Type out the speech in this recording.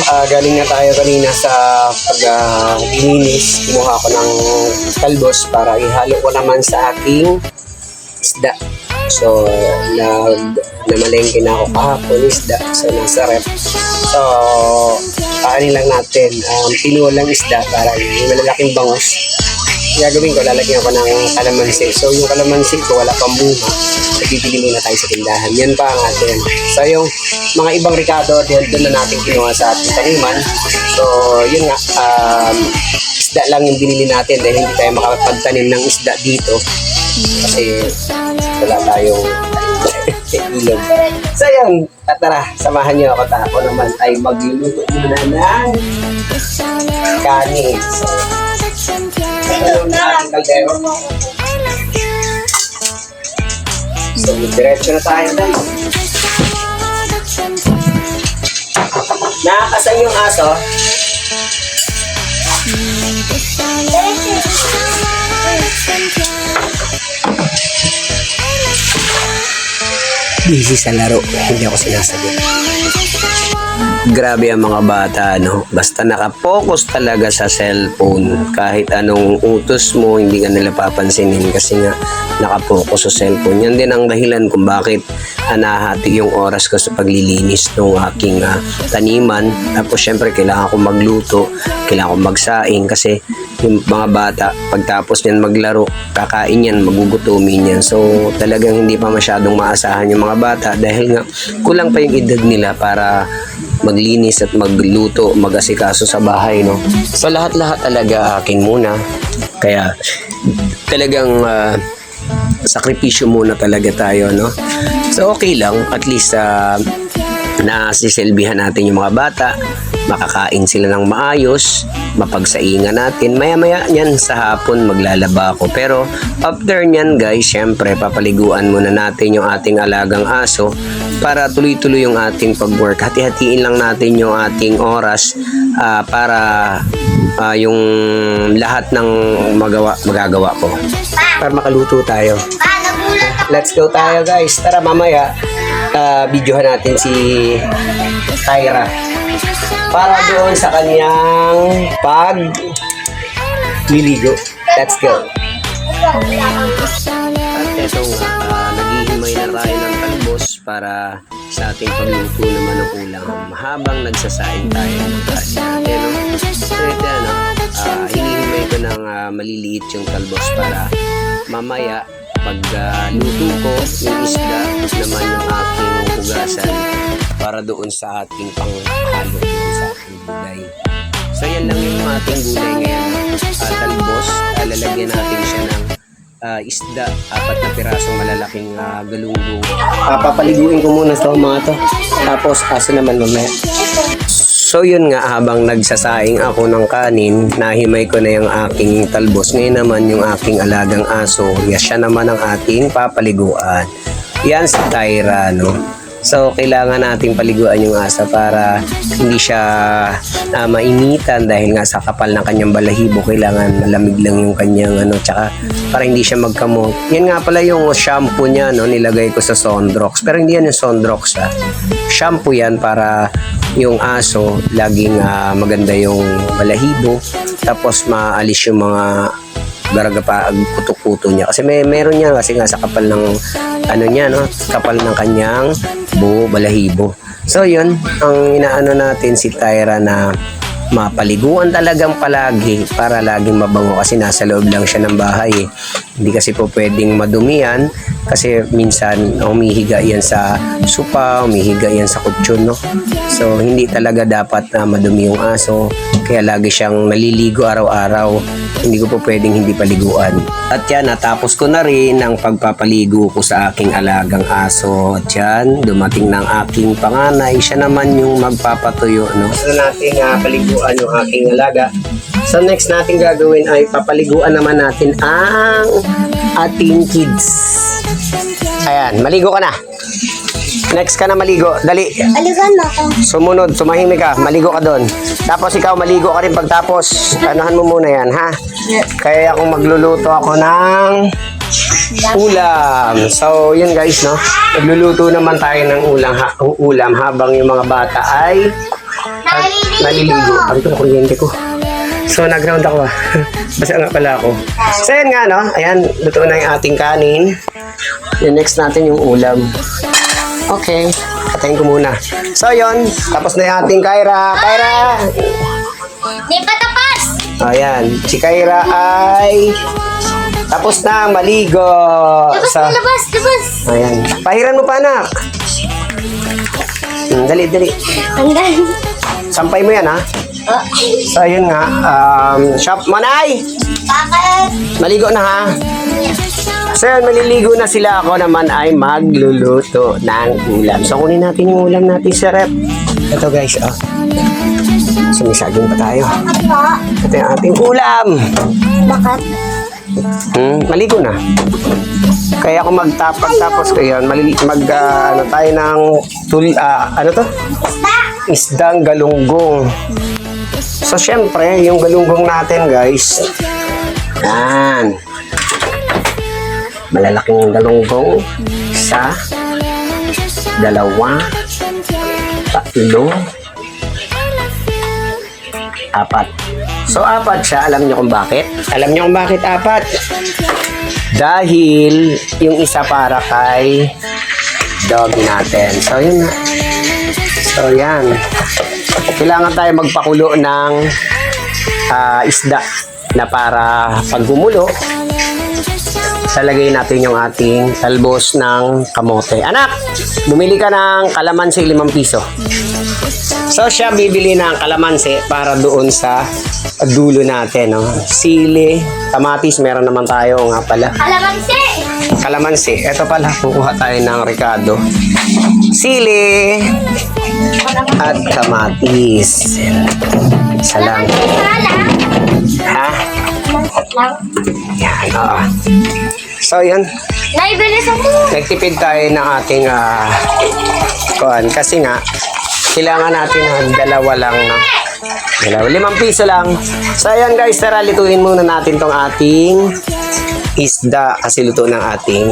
Galing na tayo kanina sa paglilinis. Kumuha ko ng talbos para ihalo ko naman sa aking isda. So, namalengke na ako kahapon isda. So, nasa rep. So, paanin lang natin. Pinulang isda para yung malalaking bangus. Gagawin ko, lalagyan ko ng kalamansi. So, yung kalamansi ko, wala pang bunga. Bibili muna tayo sa tindahan. Yan pa ang atin. So, yung mga ibang ricado, doon na natin kinuha sa ating taniman. So, yun nga, isda lang yung binili natin dahil hindi tayo makapagtanim ng isda dito. Kasi wala tayong ilog. So, yun. Tara, samahan niyo ako. Ako naman ay magluluto muna ng kanin. So, ito yung ating kaldero. So, diretso na tayo dahil. Nakakasan yung aso. Busy sa laro. Hindi ako sinasagot. Grabe ang mga bata, no? Basta nakapokus talaga sa cellphone. Kahit anong utos mo, hindi ka nila papansinin kasi nga nakapokus sa cellphone. Yan din ang dahilan kung bakit nahati yung oras ko sa paglilinis ng aking taniman. Tapos syempre kailangan ko magluto, kailangan ko magsaing kasi yung mga bata, pagtapos niyan maglaro, kakain yan, magugutumin yan. So talagang hindi pa masyadong maasahan yung mga bata dahil nga kulang pa yung edad nila para maglinis at magluto, mag-asikaso sa bahay, no? So lahat-lahat talaga akin muna. Kaya talagang sakripisyo muna talaga tayo, no? So okay lang, at least nasisilbihan natin yung mga bata, makakain sila ng maayos, mapagsaingan natin. Maya-maya niyan sa hapon maglalaba ako. Pero after niyan guys, syempre papaliguan muna natin yung ating alagang aso para tuloy-tuloy yung ating pag-work. Hati-hatiin lang natin yung ating oras para yung lahat ng magagawa ko. Para makaluto tayo. Let's go tayo guys. Tara mamaya, videohan natin si Tyra para doon sa kanyang pagliligo. Let's go. At eto nga, naghihimay na tayo ng talbos para sa ating pagluto naman ng ulam habang nagsasaing tayo ng kanin natin. So ito hinihimay ko ng maliliit yung talbos para mamaya pag luto ko yung isda naman yung aking hugasan para doon sa ating panghalo doon sa ating gulay. So yan lang yung ating gulay ngayon. Talbos, lalagyan natin siya ng isda, 4 na pirasong malalaking galunggong. Papaliguin ko muna sa mga to. Tapos aso naman mamaya. So yun nga, habang nagsasaing ako ng kanin, nahimay ko na yung aking talbos. Ngayon naman yung aking alagang aso, siya naman ang ating papaliguan. Yan si Tyra, no? So kailangan nating paliguan yung asa para hindi siya mainitan dahil nga sa kapal ng kanyang balahibo. Kailangan malamig lang yung kanyang tsaka para hindi siya magkamot. Yan nga pala yung shampoo niya, no? Nilagay ko sa Sondrox. Pero hindi yan yung Sondrox, shampoo yan para yung aso laging maganda yung balahibo, tapos maalis yung mga garagapa, kuto-kuto niya kasi meron niya kasi nga sa kapal ng niya, no? Kapal ng kanyang balahibo. So yun ang inaano natin si Tyra na mapaliguan talagang palagi para laging mabango kasi nasa loob lang siya ng bahay. Hindi kasi po pwedeng madumihan kasi minsan humihiga yan sa supa, humihiga yan sa kutsyon, no? So hindi talaga dapat na madumi yung aso kaya lagi siyang naliligo araw-araw. Hindi ko po pwedeng hindi paliguan. At yan, natapos ko na rin ang pagpapaligo ko sa aking alagang aso. At yan, dumating ng aking panganay. Siya naman yung magpapatuyo, no? So natin paliguan yung aking alaga. So next natin gagawin ay papaliguan naman natin ang ating kids. Ayan, maligo ka na. Next ka na maligo. Dali. Aligan mo ako. Sumunod, sumahimik ka. Maligo ka doon. Tapos ikaw maligo ka rin pagtapos. Anuhan mo muna yan, ha? Kaya akong magluluto ako ng ulam. So, yun guys, no? Magluluto naman tayo ng ulam habang yung mga bata ay naliligo. Ang ito na kuryente ko. So, nag-ground ako ah. Basta nga pala ako. So, yan nga, no? Ayan, luto na yung ating kanin. Yung next natin yung ulam. Okay. Patayin ko muna. So, yun. Tapos na yung ating Kyra. Kyra! Di pa tapos! Ayan. Si Kyra ay tapos na maligo. Labas! Ayan. Pahiran mo pa, anak. Dali. Hanggang. Sampay mo yan, ha? So, ayun nga. Shop Manay! Bakit? Maligo na, ha? So, yun, maliligo na sila. Ako naman ay magluluto ng ulam. So, kunin natin yung ulam natin sa rep. Ito, guys, oh. So, may saging pa tayo. Ito yung ating ulam. Bakit? Maligo na. Kaya ako magtapos ko yun, ano tayo ng ano to? Isdang galunggong. So, syempre, yung galunggong natin, guys. Yan. Malalaking galunggong. 1, 2, 3, 4. So, 4 siya. Alam niyo kung bakit? Alam niyo kung bakit 4? Dahil yung isa para kay dog natin. So, yun na. So, yan. Kailangan tayo magpakulo ng isda na para pag gumulo, talagay natin yung ating talbos ng kamote. Anak, bumili ka ng kalamansi 5 piso. So, siya bibili ng kalamansi para doon sa dulo natin. No? Sili, kamatis, meron naman tayo nga pala. Kalamansi. Ito pala, kukuha tayo ng Ricardo. Sili at kamatis. Isa lang. Ha? Yan, oo. So, yun. Naibilis ako. Nagtipid tayo ng ating kuhan. Kasi nga, kailangan natin ng 2 lang. No? 5 piso lang. So, ayan guys, tara, lituin muna natin tong ating isda kasi luto ng ating